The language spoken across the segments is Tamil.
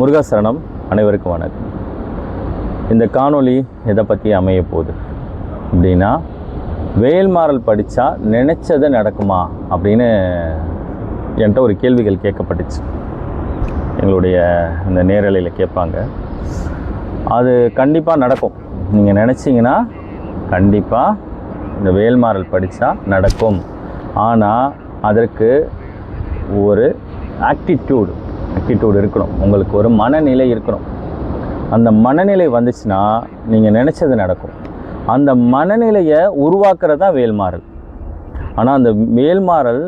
முருகாசரணம். அனைவருக்கும் வணக்கம். இந்த காணொளி எதை பற்றி அமைய போகுது அப்படின்னா, வேல்மாறல் படித்தா நினச்சது நடக்குமா அப்படின்னு என்கிட்ட ஒரு கேள்விகள் கேட்கப்பட்டுச்சு. எங்களுடைய இந்த நேரலையில் கேட்பாங்க. அது கண்டிப்பாக நடக்கும். நீங்கள் நினச்சிங்கன்னா கண்டிப்பாக இந்த வேல்மாறல் படித்தா நடக்கும். ஆனால் அதற்கு ஒரு ஆட்டிடியூடு இருக்கணும். உங்களுக்கு ஒரு மனநிலை இருக்கணும். அந்த மனநிலை வந்துச்சுன்னா நீங்கள் நினச்சது நடக்கும். அந்த மனநிலையை உருவாக்குறது தான் வேல்மாறல். ஆனால் அந்த வேல்மாறல்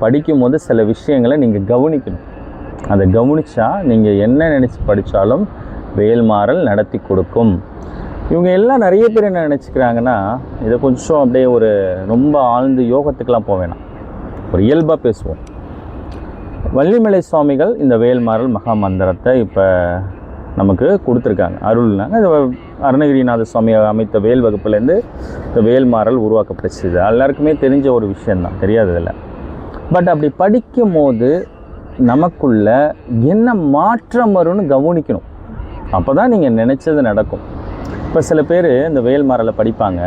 படிக்கும்போது சில விஷயங்களை நீங்கள் கவனிக்கணும். அதை கவனித்தா நீங்கள் என்ன நினச்சி படித்தாலும் வேல்மாறல் நடத்தி கொடுக்கும். இவங்க எல்லாம் நிறைய பேர் என்ன நினச்சிக்கிறாங்கன்னா, இதை கொஞ்சம் அப்படியே ஒரு ரொம்ப ஆழ்ந்து யோகத்துக்கெலாம் போக வேணாம், ஒரு இயல்பாக பேசுவோம். வள்ளிமலை சுவாமிகள் இந்த வேல்மாறல் மகா மந்திரத்தை இப்போ நமக்கு கொடுத்துருக்காங்க, அருள்னாங்க. இது அருணகிரிநாத சுவாமி அமைத்த வேல் வகுப்புலேருந்து இந்த வேல்மாறல் உருவாக்கப்பட்டுச்சு. எல்லாருக்குமே தெரிஞ்ச ஒரு விஷயந்தான், தெரியாததில்லை. பட் அப்படி படிக்கும் போது நமக்குள்ள என்ன மாற்றம் வரும்னு கவனிக்கணும். அப்போ தான் நீங்கள் நினச்சது நடக்கும். இப்போ சில பேர் இந்த வேல்மாறலை படிப்பாங்க,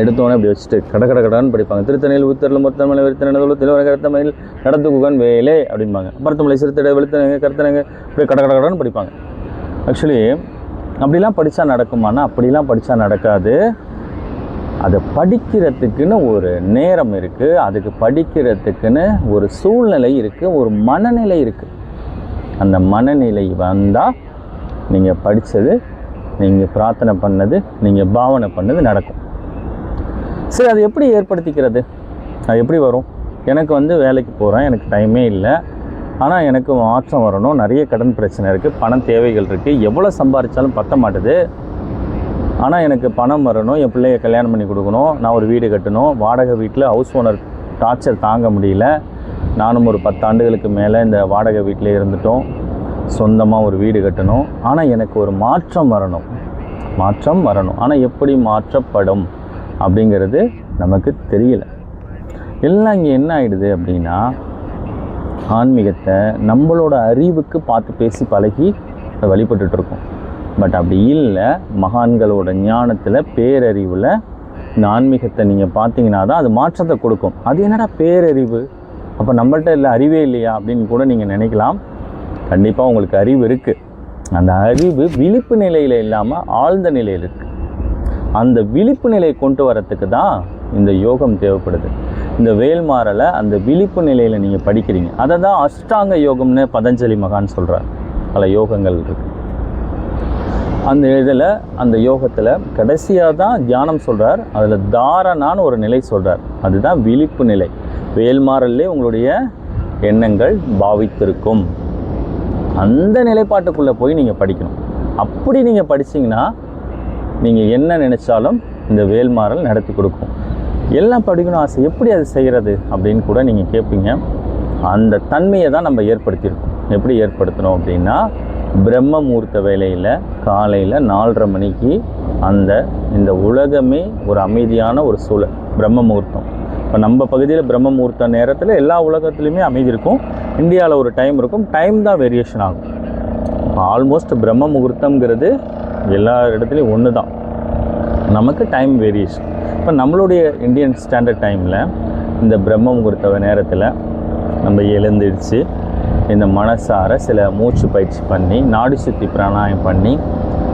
எடுத்தோன்னே அப்படி வச்சுட்டு கடன்னு படிப்பாங்க. திருத்தணையில் உத்தரில் மொத்தமலை விருத்தனை திருவரங்க கருத்தமையில் கடத்துக்குகன் வேலே அப்படிம்பாங்க. பருத்தமலை சிறுத்தடை வெளுத்தனங்க கருத்தனங்க இப்படி கடன்னு படிப்பாங்க. ஆக்சுவலி அப்படிலாம் படித்தா நடக்குமானா, அப்படிலாம் படித்தா நடக்காது. அதை படிக்கிறதுக்குன்னு ஒரு நேரம் இருக்குது, அதுக்கு படிக்கிறதுக்குன்னு ஒரு சூழ்நிலை இருக்குது, ஒரு மனநிலை இருக்குது. அந்த மனநிலை வந்தால் நீங்கள் படித்தது, நீங்கள் பிரார்த்தனை பண்ணது, நீங்கள் பாவனை பண்ணது நடக்கும். சரி, அது எப்படி ஏற்படுத்திக்கிறது? அது எப்படி வரும்? எனக்கு வேலைக்கு போகிறேன், எனக்கு டைமே இல்லை, ஆனால் எனக்கு மாற்றம் வரணும், நிறைய கடன் பிரச்சனை இருக்குது, பணம் தேவைகள் இருக்குது, எவ்வளோ சம்பாதிச்சாலும் பத்த மாட்டுது. ஆனால் எனக்கு பணம் வரணும், என் பிள்ளைய கல்யாணம் பண்ணி கொடுக்கணும், நான் ஒரு வீடு கட்டணும், வாடகை வீட்டில் ஹவுஸ் ஓனர் டார்ச்சர் தாங்க முடியல. நானும் ஒரு 10 ஆண்டுகளுக்கு மேலே இந்த வாடகை வீட்டில் இருந்துட்டோம், சொந்தமாக ஒரு வீடு கட்டணும். ஆனால் எனக்கு ஒரு மாற்றம் வரணும். ஆனால் எப்படி மாற்றப்படும் அப்படிங்கிறது நமக்கு தெரியல. எல்லாம் இங்கே என்ன ஆகிடுது அப்படின்னா, ஆன்மீகத்தை நம்மளோட அறிவுக்கு பார்த்து பேசி பழகி வழிபட்டுருக்கோம். பட் அப்படி இல்லை, மகான்களோட ஞானத்தில் பேரறிவில் இந்த ஆன்மீகத்தை நீங்கள் பார்த்தீங்கன்னா தான் அது மாற்றத்தை கொடுக்கும். அது என்னடா பேரறிவு, அப்போ நம்மள்கிட்ட இல்லை அறிவே இல்லையா அப்படின்னு கூட நீங்கள் நினைக்கலாம். கண்டிப்பாக உங்களுக்கு அறிவு இருக்குது. அந்த அறிவு விழிப்பு நிலையில் இல்லாமல் ஆழ்ந்த நிலையில் இருக்குது. அந்த விழிப்பு நிலையை கொண்டு வரத்துக்கு தான் இந்த யோகம் தேவைப்படுது. இந்த வேல்மாறலை அந்த விழிப்பு நிலையில் நீங்கள் படிக்கிறீங்க. அதை தான் அஷ்டாங்க யோகம்னு பதஞ்சலி மகான் சொல்கிறார். பல யோகங்கள் இருக்குது. அந்த இதில் அந்த யோகத்தில் கடைசியாக தான் தியானம் சொல்கிறார். அதில் தாரணான்னு ஒரு நிலை சொல்கிறார். அதுதான் விழிப்பு நிலை. வேல்மாறல்லே உங்களுடைய எண்ணங்கள் பாவித்திருக்கும். அந்த நிலைப்பாட்டுக்குள்ளே போய் நீங்கள் படிக்கணும். அப்படி நீங்கள் படிச்சிங்கன்னா நீங்கள் என்ன நினச்சாலும் இந்த வேல்மாறல் நடத்தி கொடுக்கும். எல்லாம் படிக்கணும் ஆசை, எப்படி அது செய்கிறது அப்படின்னு கூட நீங்கள் கேட்பீங்க. அந்த தன்மையை தான் நம்ம ஏற்படுத்தியிருக்கோம். எப்படி ஏற்படுத்தணும் அப்படின்னா, பிரம்ம முகூர்த்த வேளையில் காலையில் 4:30 மணிக்கு இந்த உலகமே ஒரு அமைதியான ஒரு சூழல், பிரம்ம முகூர்த்தம். இப்போ நம்ம பகுதியில் பிரம்ம முகூர்த்த நேரத்தில் எல்லா உலகத்துலேயுமே அமைதி இருக்கும். இந்தியாவில் ஒரு டைம் இருக்கும், டைம் தான் வேரியேஷன் ஆகும். ஆல்மோஸ்ட் பிரம்ம முகூர்த்தங்கிறது எல்லா இடத்துலையும் ஒன்று தான். நமக்கு டைம் வேரியேஷன். இப்போ நம்மளுடைய இந்தியன் ஸ்டாண்டர்ட் டைமில் இந்த பிரம்ம முகூர்த்த நேரத்தில் நம்ம எழுந்திருச்சு இந்த மனசார சில மூச்சு பயிற்சி பண்ணி நாடி சுத்தி பிராணாயம் பண்ணி,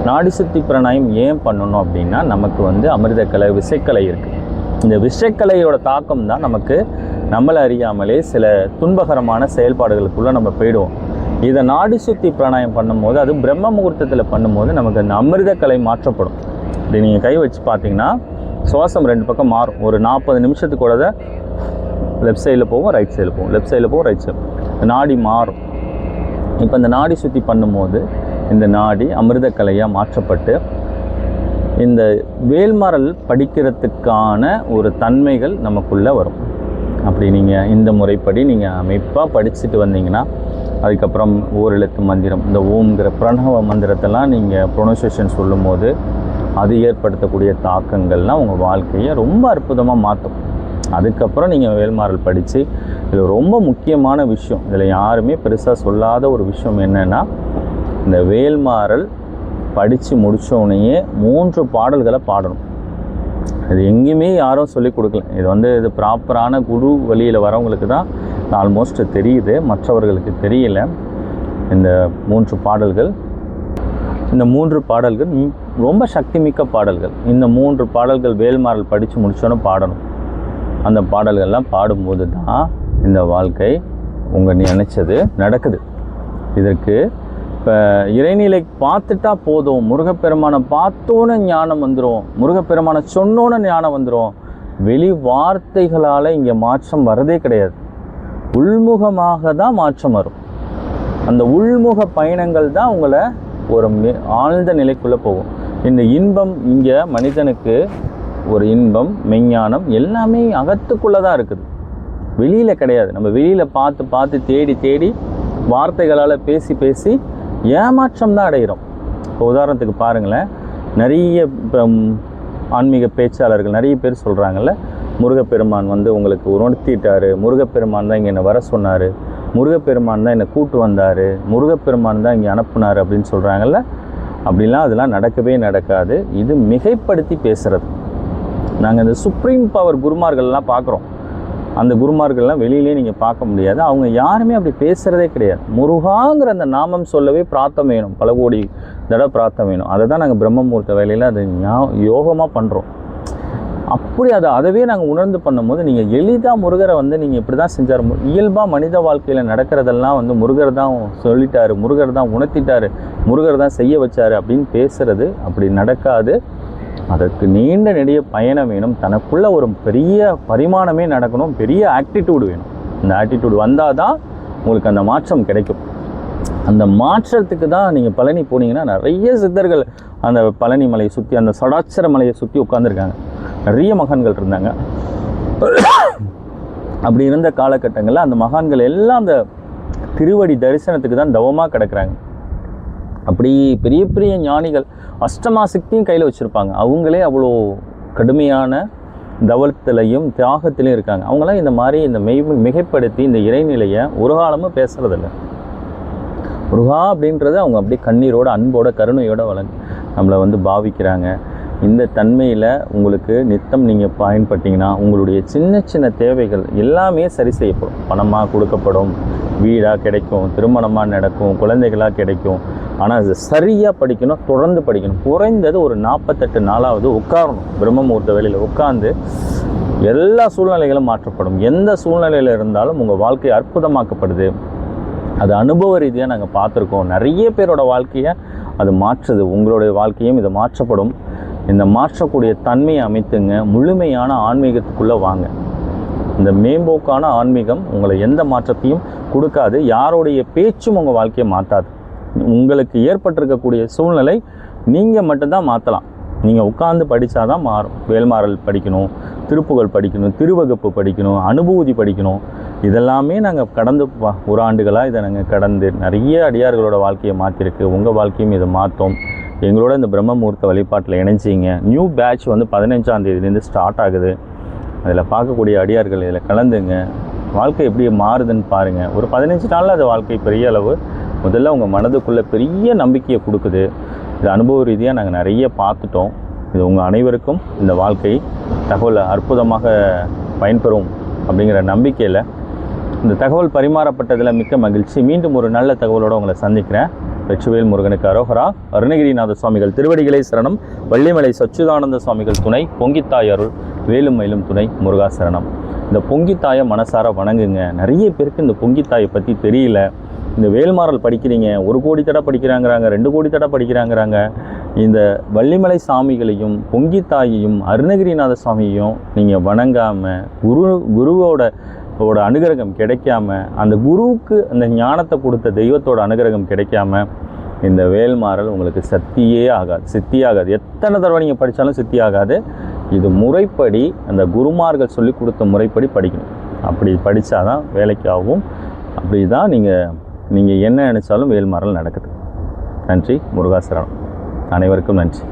நாடி சுத்தி பிராணாயம் ஏன் பண்ணணும் அப்படின்னா, நமக்கு அமிர்தக்கலை விசைக்கலை இருக்குது. இந்த விசைக்கலையோட தாக்கம் தான் நமக்கு நம்மளை அறியாமலே சில துன்பகரமான செயல்பாடுகளுக்குள்ளே நம்ம போயிடுவோம். இதை நாடி சுத்தி பிராணாயம் பண்ணும்போது, அது பிரம்ம முகூர்த்தத்தில் பண்ணும்போது நமக்கு அந்த அமிர்தக்கலை மாற்றப்படும். இப்படி நீங்கள் கை வச்சு பார்த்தீங்கன்னா சுவாசம் 2 பக்கம் மாறும். ஒரு 40 நிமிஷத்துக்கூட லெஃப்ட் சைடில் போகும், ரைட் சைடில் போகும், லெஃப்ட் சைடில் போகும், ரைட் சைடு, நாடி மாறும். இப்போ இந்த நாடி சுற்றி பண்ணும்போது இந்த நாடி அமிர்தக்கலையாக மாற்றப்பட்டு இந்த வேல்மாறல் படிக்கிறதுக்கான ஒரு தன்மைகள் நமக்குள்ளே வரும். அப்படி நீங்கள் இந்த முறைப்படி நீங்கள் அமைப்பாக படிச்சுட்டு வந்தீங்கன்னா, அதுக்கப்புறம் ஓரெழுத்து மந்திரம், இந்த ஓம்ங்கிற பிரணவ மந்திரத்தெல்லாம் நீங்கள் ப்ரொனன்சியேஷன் சொல்லும் போது அது ஏற்படுத்தக்கூடிய தாக்கங்கள்லாம் உங்கள் வாழ்க்கையை ரொம்ப அற்புதமாக மாற்றும். அதுக்கப்புறம் நீங்கள் வேல்மாறல் படித்து, இது ரொம்ப முக்கியமான விஷயம், இதில் யாருமே பெருசாக சொல்லாத ஒரு விஷயம் என்னென்னா, இந்த வேல்மாறல் படித்து முடித்தோடனேயே 3 பாடல்களை பாடணும். அது எங்கேயுமே யாரும் சொல்லிக் கொடுக்கல. இது ப்ராப்பரான குரு வழியில் வரவங்களுக்கு தான் ஆல்மோஸ்ட் தெரியுது, மற்றவர்களுக்கு தெரியல. இந்த 3 பாடல்கள் ரொம்ப சக்தி மிக்க பாடல்கள். இந்த 3 பாடல்கள் வேல்மாறல் படித்து முடித்தோன்னு பாடணும். அந்த பாடல்கள்லாம் பாடும்போது தான் இந்த வாழ்க்கை உங்கள் நினைச்சது நடக்குது. இதற்கு இப்போ இறைநிலை பார்த்துட்டா போதும், முருகப்பெருமானை பார்த்தோன்னு ஞானம் வந்துடும், முருகப்பெருமானை சொன்னோன்னு ஞானம் வந்துடும். வெளி வார்த்தைகளால் இங்கே மாற்றம் வரதே கிடையாது. உள்முகமாக தான் மாற்றம் வரும். அந்த உள்முக பயணங்கள் தான் உங்களை ஒரு ஆழ்ந்த நிலைக்குள்ளே போகும். இந்த இன்பம் இங்கே மனிதனுக்கு ஒரு இன்பம், மெஞ்ஞானம் எல்லாமே அகத்துக்குள்ளே தான் இருக்குது, வெளியில் கிடையாது. நம்ம வெளியில் பார்த்து தேடி வார்த்தைகளால் பேசி ஏமாற்றம் தான் அடைகிறோம். இப்போ உதாரணத்துக்கு பாருங்களேன், நிறைய இப்போ ஆன்மீக பேச்சாளர்கள் நிறைய பேர் சொல்கிறாங்கல்ல, முருகப்பெருமான் உங்களுக்கு உணர்த்திட்டார், முருகப்பெருமான் தான் இங்கே என்னை வர சொன்னார், முருகப்பெருமான் தான் என்னை கூட்டு வந்தார், முருகப்பெருமான் தான் இங்கே அனுப்புனார் அப்படின்னு சொல்கிறாங்கல்ல. அப்படிலாம் அதெல்லாம் நடக்கவே நடக்காது. இது மிகைப்படுத்தி பேசுகிறது. நாங்கள் இந்த சுப்ரீம் பவர் குருமார்கள்லாம் பார்க்குறோம். அந்த குருமார்கள்லாம் வெளியிலே நீங்கள் பார்க்க முடியாது. அவங்க யாருமே அப்படி பேசுகிறதே கிடையாது. முருகாங்கிற அந்த நாமம் சொல்லவே பிரார்த்தம் வேணும், பல கோடி தடவை பிரார்த்தம் வேணும். அதை தான் நாங்கள் பிரம்மமுகூர்த்த வேலையில் அது யோகமாக பண்ணுறோம். அப்படி அதவே நாங்கள் உணர்ந்து பண்ணும்போது நீங்கள் எளிதாக முருகரை நீங்கள் இப்படி தான் செஞ்சார். இயல்பாக மனித வாழ்க்கையில் நடக்கிறதெல்லாம் முருகர் தான் சொல்லிட்டார், முருகர் தான் உணர்த்திட்டார், முருகர் தான் செய்ய வச்சார் அப்படின்னு பேசுகிறது அப்படி நடக்காது. அதற்கு நீண்ட நெடிய பயணம் வேணும். தனக்குள்ள ஒரு பெரிய பரிமாணமே நடக்கணும், பெரிய ஆட்டிடியூடு வேணும். அந்த ஆட்டிடியூடு வந்தால் தான் உங்களுக்கு அந்த மாற்றம் கிடைக்கும். அந்த மாற்றத்துக்கு தான் நீங்கள் பழனி போனீங்கன்னா நிறைய சித்தர்கள் அந்த பழனி மலையை சுற்றி, அந்த சடாட்சர மலையை சுற்றி உட்காந்துருக்காங்க. நிறைய மகான்கள் இருந்தாங்க. அப்படி இருந்த காலகட்டங்களில் அந்த மகான்கள் எல்லாம் அந்த திருவடி தரிசனத்துக்கு தான் தவமாக கிடக்கிறாங்க. அப்படி பெரிய பெரிய ஞானிகள் அஷ்டமா சக்தியும் கையில் வச்சுருப்பாங்க. அவங்களே அவ்வளோ கடுமையான தவத்திலையும் தியாகத்திலையும் இருக்காங்க. அவங்களாம் இந்த மாதிரி இந்த மிகைப்படுத்தி இந்த இறைநிலையை ஒரு காலமும் பேசுகிறதில்ல. முருகா அப்படின்றது அவங்க அப்படியே கண்ணீரோட, அன்போட, கருணையோட நம்மளை பாவிக்கிறாங்க. இந்த தன்மையில் உங்களுக்கு நித்தம் நீங்கள் பயன்பட்டீங்கன்னா உங்களுடைய சின்ன சின்ன தேவைகள் எல்லாமே சரி செய்யப்படும். பணமாக கொடுக்கப்படும், வீடாக கிடைக்கும், திருமணமாக நடக்கும், குழந்தைகளாக கிடைக்கும். ஆனால் அது சரியாக படிக்கணும், தொடர்ந்து படிக்கணும். குறைந்தது ஒரு 48 நாளாவது உட்காரணும். பிரம்மமுகூர்த்த வேளையில் உட்கார்ந்து எல்லா சூழ்நிலைகளும் மாற்றப்படும். எந்த சூழ்நிலையில் இருந்தாலும் உங்கள் வாழ்க்கை அற்புதமாக்கப்படுது. அது அனுபவ ரீதியாக நாங்கள் பார்த்துருக்கோம். நிறைய பேரோட வாழ்க்கையை அது மாற்றுது. உங்களுடைய வாழ்க்கையும் இது மாற்றப்படும். இந்த மாற்றக்கூடிய தன்மையை அமைத்துங்க. முழுமையான ஆன்மீகத்துக்குள்ளே வாங்க. இந்த மேம்போக்கான ஆன்மீகம் உங்களை எந்த மாற்றத்தையும் கொடுக்காது. யாருடைய பேச்சும் உங்கள் வாழ்க்கையை மாற்றாது. உங்களுக்கு ஏற்பட்டிருக்கக்கூடிய சூழ்நிலை நீங்கள் மட்டும்தான் மாற்றலாம். நீங்கள் உட்கார்ந்து படித்தாதான் மாறும். வேல்மாறல் படிக்கணும், திருப்புகழ் படிக்கணும், திருவகுப்பு படிக்கணும், அனுபூதி படிக்கணும். இதெல்லாமே நாங்கள் கடந்து ஒரு ஆண்டுகளாக இதை நாங்கள் கடந்து நிறைய அடியார்களோட வாழ்க்கையை மாற்றிருக்கு. உங்கள் வாழ்க்கையும் இதை மாற்றோம். எங்களோட இந்த பிரம்மமுகூர்த்த வழிபாட்டில் இணைச்சிங்க. நியூ பேட்ச் 15ஆம் தேதியிலேருந்து ஸ்டார்ட் ஆகுது. அதில் பார்க்கக்கூடிய அடியார்கள் இதில் கலந்துங்க. வாழ்க்கை எப்படி மாறுதுன்னு பாருங்கள். ஒரு 15 நாளில் அது வாழ்க்கை பெரிய அளவு முதல்ல உங்கள் மனதுக்குள்ளே பெரிய நம்பிக்கையை கொடுக்குது. இது அனுபவ ரீதியாக நாங்கள் நிறைய பார்த்துட்டோம். இது உங்கள் அனைவருக்கும் இந்த வாழ்க்கை தகவல் அற்புதமாக பயன்பெறும் அப்படிங்கிற நம்பிக்கையில் இந்த தகவல் பரிமாறப்பட்டதில் மிக்க மகிழ்ச்சி. மீண்டும் ஒரு நல்ல தகவலோடு உங்களை சந்திக்கிறேன். வெற்றிவேல் முருகனுக்கு அரோகரா. அருணகிரிநாத சுவாமிகள் திருவடிகளை சரணம். வள்ளிமலை சச்சுதானந்த சுவாமிகள் துணை. பொங்கித்தாய் அருள். வேலும் மயிலும் துணை. முருகா சரணம். இந்த பொங்கித்தாயை மனசார வணங்குங்க. நிறைய பேருக்கு இந்த பொங்கித்தாயை பற்றி தெரியல. இந்த வேல்மாறல் படிக்கிறீங்க, 1 கோடி தடவை படிக்கிறாங்கிறாங்க, 2 கோடி தடவை படிக்கிறாங்கிறாங்க. இந்த வள்ளிமலை சாமிகளையும் பொங்கித்தாயையும் அருணகிரிநாத சுவாமியையும் நீங்கள் வணங்காமல் குருவோட அனுகிரகம் கிடைக்காம, அந்த குருவுக்கு அந்த ஞானத்தை கொடுத்த தெய்வத்தோட அனுகிரகம் கிடைக்காம இந்த வேல்மாறல் உங்களுக்கு சித்தியாகாது. எத்தனை தடவை நீங்கள் படித்தாலும் சித்தியாகாது. இது முறைப்படி அந்த குருமார்கள் சொல்லி கொடுத்த முறைப்படி படிக்கணும். அப்படி படித்தாதான் வேலைக்கு ஆகும். அப்படி தான் நீங்கள் என்ன நினச்சாலும் வேல்மாறல் நடக்குது. நன்றி. முருகாசரணம். அனைவருக்கும் நன்றி.